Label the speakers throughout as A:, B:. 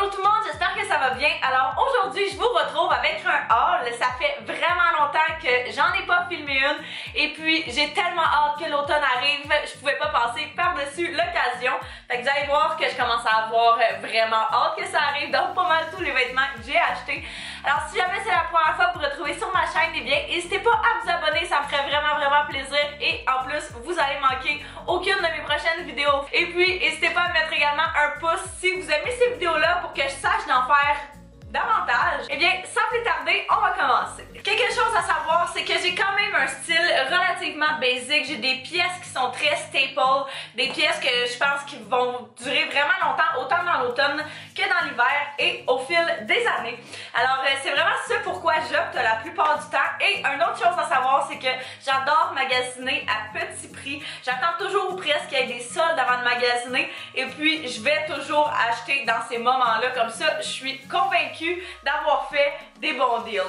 A: Bonjour tout le monde, j'espère que ça va bien. Alors aujourd'hui je vous retrouve avec un haul. Ça fait vraiment longtemps que j'en ai pas filmé une et puis j'ai tellement hâte que l'automne arrive, je pouvais pas passer par-dessus l'occasion. Fait que vous allez voir que je commence à avoir vraiment hâte que ça arrive, donc pas mal tous les vêtements que j'ai achetés. Alors si jamais c'est la première fois que vous vous retrouvez sur ma chaîne, eh bien n'hésitez pas à vous abonner, ça me ferait vraiment plaisir et en plus vous allez manquer aucune de mes prochaines vidéos. Et puis n'hésitez pas à mettre également un pouce si vous aimez ces vidéos-là pour que je sache d'en faire davantage. Eh bien, sans plus tarder, on va commencer. Quelque chose à savoir, c'est que j'ai quand même un style relativement basic. J'ai des pièces qui sont très staple, des pièces que je pense qui vont durer vraiment longtemps, autant dans l'automne que dans l'hiver et au fil des années. Alors, c'est vraiment ce pourquoi j'opte la plupart du temps. Et une autre chose à savoir, c'est que j'adore magasiner à petit prix. J'attends toujours ou presque qu'il y ait des soldes avant de magasiner et puis je vais toujours acheter dans ces moments-là. Comme ça, je suis convaincue d'avoir fait des bons deals.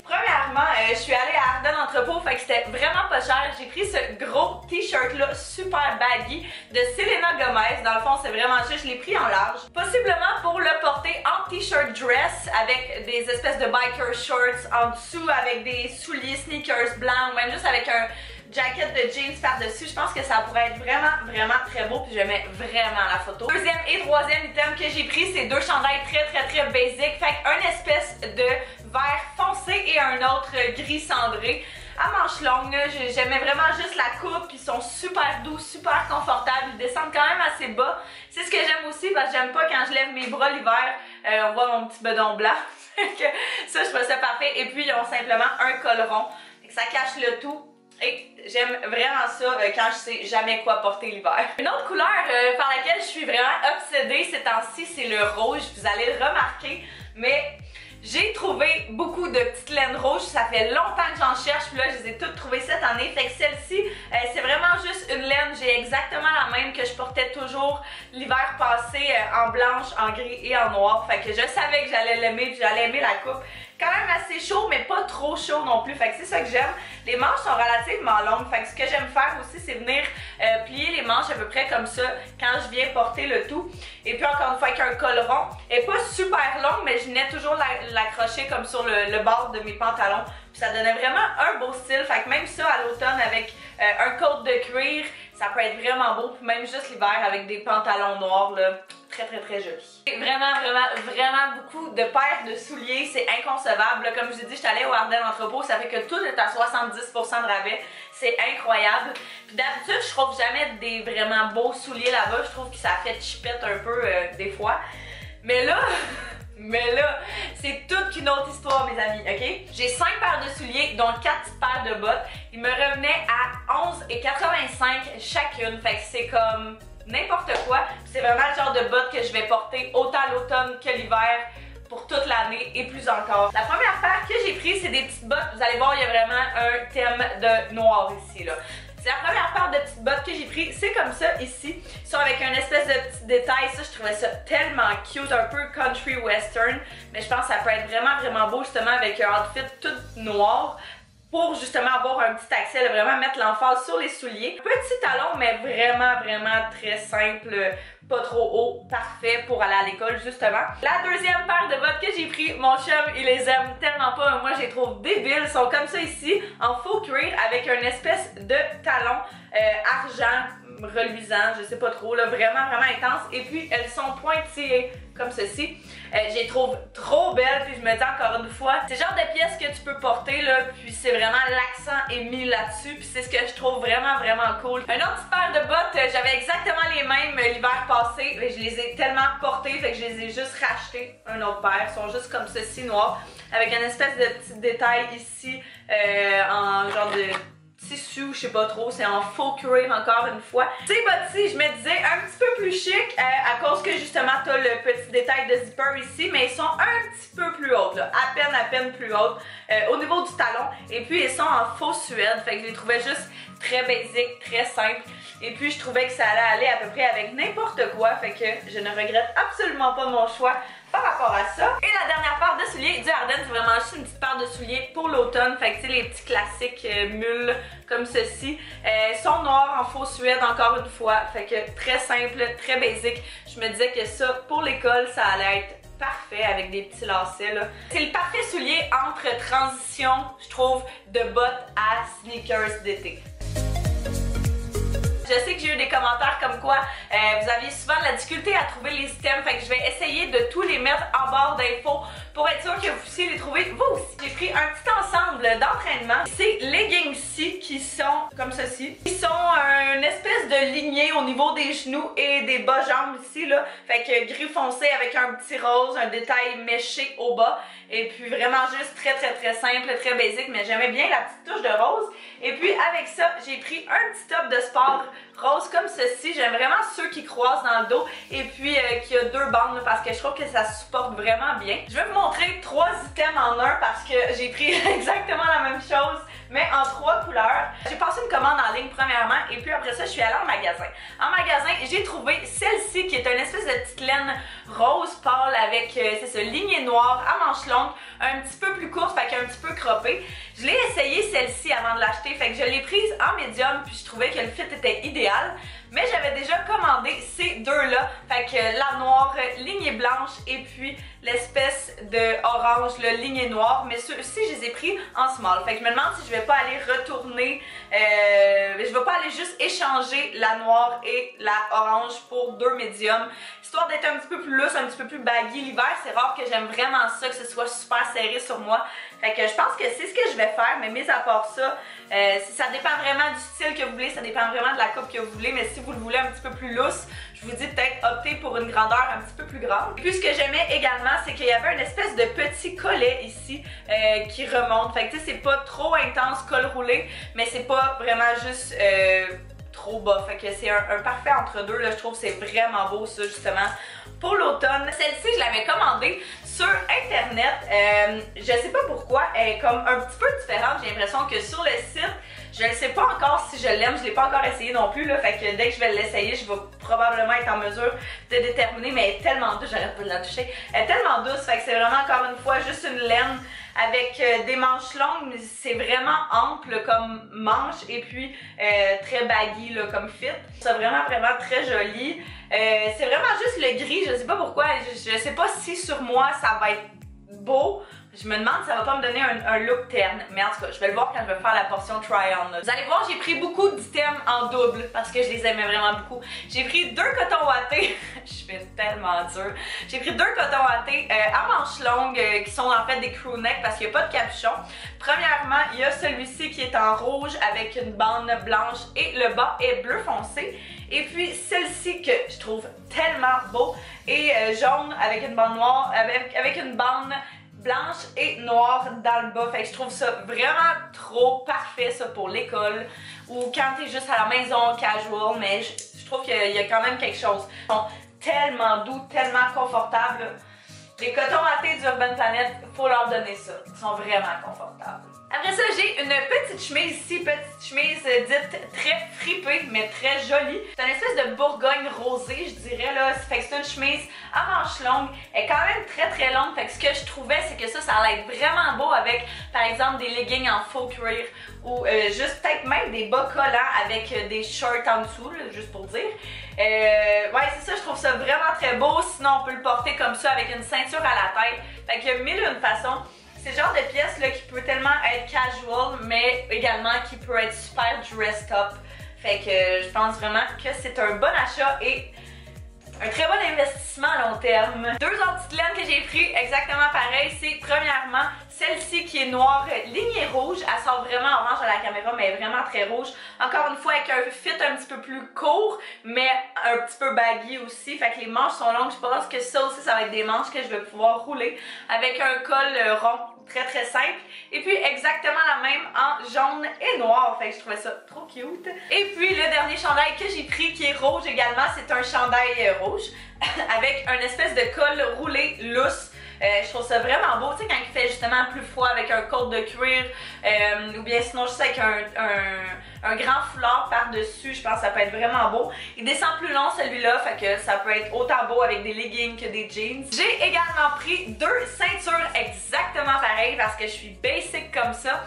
A: Premièrement, je suis allée à Ardennes Entrepôt, fait que c'était vraiment pas cher. J'ai pris ce gros t-shirt là, super baggy, de Selena Gomez. Dans le fond, c'est vraiment juste, je l'ai pris en large. Possiblement pour le porter en t-shirt dress, avec des espèces de biker shorts en dessous, avec des souliers sneakers blancs, ou même juste avec un jacket de jeans par-dessus. Je pense que ça pourrait être vraiment très beau, puis je mets vraiment la photo. Deuxième et troisième item que j'ai pris, c'est deux chandails très basic. Fait qu'un espèce de vert foncé et un autre gris cendré à manches longues. J'aimais vraiment juste la coupe, ils sont super doux, super confortables, ils descendent quand même assez bas. C'est ce que j'aime aussi parce que j'aime pas quand je lève mes bras l'hiver, on voit mon petit bedon blanc. Ça, je trouve ça parfait. Et puis ils ont simplement un col rond, ça cache le tout. Et j'aime vraiment ça quand je sais jamais quoi porter l'hiver. Une autre couleur par laquelle je suis vraiment obsédée ces temps-ci, c'est le rouge. Vous allez le remarquer, mais j'ai trouvé beaucoup de petites laines rouges. Ça fait longtemps que j'en cherche, puis là je les ai toutes trouvées cette année. Fait que celle-ci, c'est vraiment juste une laine. J'ai exactement la même que je portais toujours l'hiver passé, en blanche, en gris et en noir. Fait que je savais que j'allais l'aimer, puis j'allais aimer la coupe. Quand même assez chaud, mais pas trop chaud non plus. Fait que c'est ça que j'aime. Les manches sont relativement longues. Fait que ce que j'aime faire aussi, c'est venir plier les manches à peu près comme ça quand je viens porter le tout. Et puis encore une fois, avec un col rond. Elle est pas super longue, mais je venais toujours l'accrocher comme sur le bord de mes pantalons. Puis ça donnait vraiment un beau style. Fait que même ça à l'automne avec un coat de cuir, ça peut être vraiment beau. Puis même juste l'hiver avec des pantalons noirs, là, très joli. Vraiment beaucoup de paires de souliers, c'est inconcevable. Là, comme je vous ai dit, je suis allée au Ardennes Entrepôt, ça fait que tout est à 70% de rabais. C'est incroyable. Puis d'habitude, je trouve jamais des vraiment beaux souliers là-bas. Je trouve que ça fait chipette un peu des fois. Mais là, c'est toute une autre histoire, mes amis, ok? J'ai 5 paires de souliers, dont 4 petites paires de bottes. Ils me revenaient à 11,85 chacune. Fait que c'est comme n'importe quoi. C'est vraiment le genre de bottes que je vais porter autant l'automne que l'hiver pour toute l'année et plus encore. La première paire que j'ai prise, c'est des petites bottes. Vous allez voir, il y a vraiment un thème de noir ici, là. C'est la première paire de petites bottes que j'ai pris. C'est comme ça ici. Ils sont avec un espèce de petit détail. Ça, je trouvais ça tellement cute, un peu country western. Mais je pense que ça peut être vraiment beau justement avec un outfit tout noir. Pour justement avoir un petit accès, vraiment mettre l'emphase sur les souliers. Petit talon, mais vraiment très simple, pas trop haut, parfait pour aller à l'école justement. La deuxième paire de bottes que j'ai pris, mon chum il les aime tellement pas, moi je les trouve débiles. Ils sont comme ça ici, en faux cuir avec une espèce de talon argent reluisant, je sais pas trop, là, vraiment intense. Et puis elles sont pointillées comme ceci. Je les trouve trop belles, puis je me dis encore une fois, c'est le genre de pièces que tu peux porter là, puis c'est vraiment l'accent est mis là-dessus, puis c'est ce que je trouve vraiment cool. Une autre paire de bottes, j'avais exactement les mêmes l'hiver passé, mais je les ai tellement portées, fait que je les ai juste rachetées. Un autre paire, ils sont juste comme ceci noirs, avec une espèce de petit détail ici, en genre de tissu, je sais pas trop, c'est en faux cuir encore une fois. Ces bottes-ci, je me disais un petit peu plus chic à cause que justement t'as le petit détail de zipper ici, mais ils sont un petit peu plus hautes, là, à peine plus hautes au niveau du talon. Et puis ils sont en faux suède, fait que je les trouvais juste très basic, très simple. Et puis je trouvais que ça allait aller à peu près avec n'importe quoi, fait que je ne regrette absolument pas mon choix par rapport à ça. Et la dernière paire de souliers du Ardennes, c'est vraiment juste une petite paire de souliers pour l'automne. Fait que tu sais, les petits classiques mules comme ceci sont noirs en faux suède encore une fois. Fait que très simple, très basic. Je me disais que ça, pour l'école, ça allait être parfait avec des petits lacets là. C'est le parfait soulier entre transition, je trouve, de bottes à sneakers d'été. Je sais que j'ai eu des commentaires comme quoi vous aviez souvent de la difficulté à trouver les items, fait que je vais essayer de tous les mettre en barre d'infos pour être sûr que vous puissiez les trouver vous aussi. J'ai pris un petit ensemble d'entraînement. Ces leggings-ci qui sont comme ceci. Ils sont une espèce de lignée au niveau des genoux et des bas-jambes ici là. Fait que gris foncé avec un petit rose, un détail méché au bas. Et puis vraiment juste très simple, très basique, mais j'aimais bien la petite touche de rose. Et puis avec ça, j'ai pris un petit top de sport rose comme ceci. J'aime vraiment ceux qui croisent dans le dos et puis qui a deux bandes parce que je trouve que ça supporte vraiment bien. Je vais vous montrer 3 items en un parce que j'ai pris exactement la même chose mais en 3 couleurs. J'ai passé une commande en ligne premièrement et puis après ça je suis allée en magasin. En magasin j'ai trouvé celle-ci qui est une espèce de petite laine rose pâle avec c'est ça, lignée noire à manches longues, un petit peu plus courte, fait qu'un petit peu croppée. Je l'ai essayé celle-ci avant de l'acheter, fait que je l'ai prise en médium puis je trouvais que le fit était idéal. Mais j'avais déjà commandé ces deux-là, fait que la noire lignée blanche et puis l'espèce de orange, le lignée noire, mais ceux-ci je les ai pris en small. Fait que je me demande si je vais pas aller retourner, je vais pas aller juste échanger la noire et la orange pour 2 médiums, histoire d'être un petit peu plus lousse, un petit peu plus baggy. L'hiver, c'est rare que j'aime vraiment ça, que ce soit super serré sur moi. Fait que je pense que c'est ce que je vais faire, mais mis à part ça, ça dépend vraiment du style que vous voulez, ça dépend vraiment de la coupe que vous voulez, mais si vous le voulez un petit peu plus lousse, je vous dis peut-être opter pour une grandeur un petit peu plus grande. Et puis ce que j'aimais également, c'est qu'il y avait une espèce de petit collet ici qui remonte. Fait que tu sais, c'est pas trop intense col roulé, mais c'est pas vraiment juste trop bas. Fait que c'est un parfait entre deux, là, je trouve c'est vraiment beau ça justement. Pour l'automne, celle-ci je l'avais commandée sur internet, je sais pas pourquoi, elle est comme un petit peu différente, j'ai l'impression que sur le site, je ne sais pas encore si je l'aime, je l'ai pas encore essayé non plus là, fait que dès que je vais l'essayer, je vais probablement être en mesure de déterminer, mais elle est tellement douce, j'arrête pas de la toucher, elle est tellement douce, fait que c'est vraiment encore une fois juste une laine avec des manches longues, mais c'est vraiment ample comme manche et puis très baggy là, comme fit. C'est vraiment très joli. C'est vraiment juste le gris, je sais pas pourquoi, je sais pas si sur moi ça va être beau. Je me demande si ça va pas me donner un look terne, mais en tout cas, je vais le voir quand je vais faire la portion try-on. Vous allez voir, j'ai pris beaucoup d'items en double parce que je les aimais vraiment beaucoup. J'ai pris 2 cotons wattés, je fais tellement dur. J'ai pris 2 cotons wattés à manches longues qui sont en fait des crew neck parce qu'il n'y a pas de capuchon. Premièrement, il y a celui-ci qui est en rouge avec une bande blanche et le bas est bleu foncé. Et puis celle-ci que je trouve tellement beau et jaune avec une bande noire, avec une bande blanche et noire dans le bas. Fait que je trouve ça vraiment trop parfait ça pour l'école ou quand t'es juste à la maison casual, mais je trouve qu'il y a quand même quelque chose. Ils sont tellement doux, tellement confortables. Les cotons wattés d'Urban Planet, faut leur donner ça. Ils sont vraiment confortables. Après ça, j'ai une petite chemise ici, petite chemise dite très fripée, mais très jolie. C'est une espèce de bourgogne rosée, je dirais là. Fait que c'est une chemise à manches longues. Elle est quand même très longue. Fait que ce que je trouvais, c'est que ça allait être vraiment beau avec, par exemple, des leggings en faux cuir ou juste peut-être même des bas collants avec des shorts en dessous, là, juste pour dire. Ouais, c'est ça, je trouve ça vraiment très beau. Sinon, on peut le porter comme ça avec une ceinture à la tête. Fait qu'il y a mille et une façons. C'est le genre de pièce là, qui peut tellement être casual, mais également qui peut être super dressed up. Fait que je pense vraiment que c'est un bon achat et un très bon investissement à long terme. 2 autres petites laines que j'ai pris exactement pareil, c'est premièrement celle-ci qui est noire lignée rouge. Elle sort vraiment orange à la caméra, mais elle est vraiment très rouge. Encore une fois avec un fit un petit peu plus court, mais un petit peu baggy aussi. Fait que les manches sont longues. Je pense que ça aussi, ça va être des manches que je vais pouvoir rouler avec un col rond très simple. Et puis exactement la même en jaune et noir. Fait que je trouvais ça trop cute. Et puis le dernier chandail que j'ai pris qui est rouge également, c'est un chandail rouge avec un espèce de col roulé lousse. Je trouve ça vraiment beau, tu sais, quand il fait justement plus froid avec un col de cuir ou bien sinon juste avec un grand foulard par-dessus, je pense que ça peut être vraiment beau. Il descend plus long celui-là, fait que ça peut être autant beau avec des leggings que des jeans. J'ai également pris deux ceintures exactement pareilles parce que je suis basic comme ça.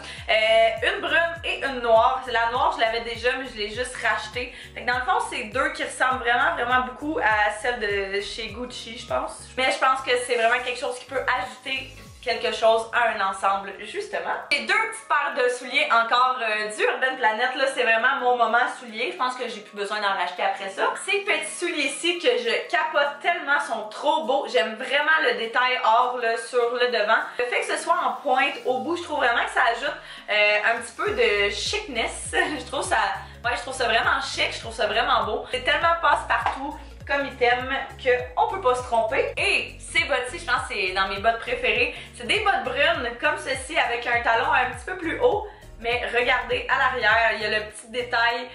A: Une brune et une noire. La noire, je l'avais déjà, mais je l'ai juste rachetée. Fait que dans le fond, c'est deux qui ressemblent vraiment beaucoup à celle de chez Gucci, je pense. Mais je pense que c'est vraiment quelque chose qui peut ajouter quelque chose à un ensemble, justement. J'ai deux petites paires de souliers encore du Urban Planet, là, c'est vraiment mon moment soulier. Je pense que j'ai plus besoin d'en racheter après ça. Ces petits souliers-ci que je capote tellement, sont trop beaux. J'aime vraiment le détail or là, sur le devant. Le fait que ce soit en pointe au bout, je trouve vraiment que ça ajoute un petit peu de chicness. je trouve ça vraiment chic, je trouve ça vraiment beau. C'est tellement passe-partout comme item qu'on peut pas se tromper. Et ces bottes-ci, je pense que c'est dans mes bottes préférées. C'est des bottes brunes comme ceci avec un talon un petit peu plus haut. Mais regardez à l'arrière, il y a le petit détail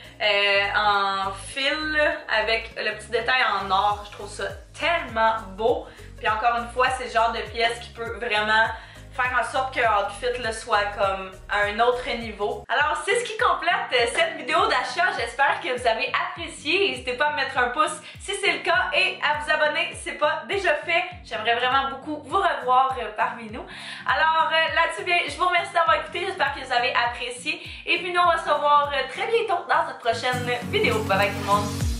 A: en fil avec le petit détail en or. Je trouve ça tellement beau. Puis encore une fois, c'est le genre de pièce qui peut vraiment faire en sorte que l'outfit soit comme à un autre niveau. Alors c'est ce qui complète cette vidéo d'achat. J'espère que vous avez apprécié. N'hésitez pas à mettre un pouce si c'est le cas et à vous abonner si c'est pas déjà fait. J'aimerais vraiment beaucoup vous revoir parmi nous. Alors là-dessus, bien, je vous remercie d'avoir écouté. J'espère que vous avez apprécié. Et puis nous, on va se revoir très bientôt dans une prochaine vidéo. Bye bye tout le monde!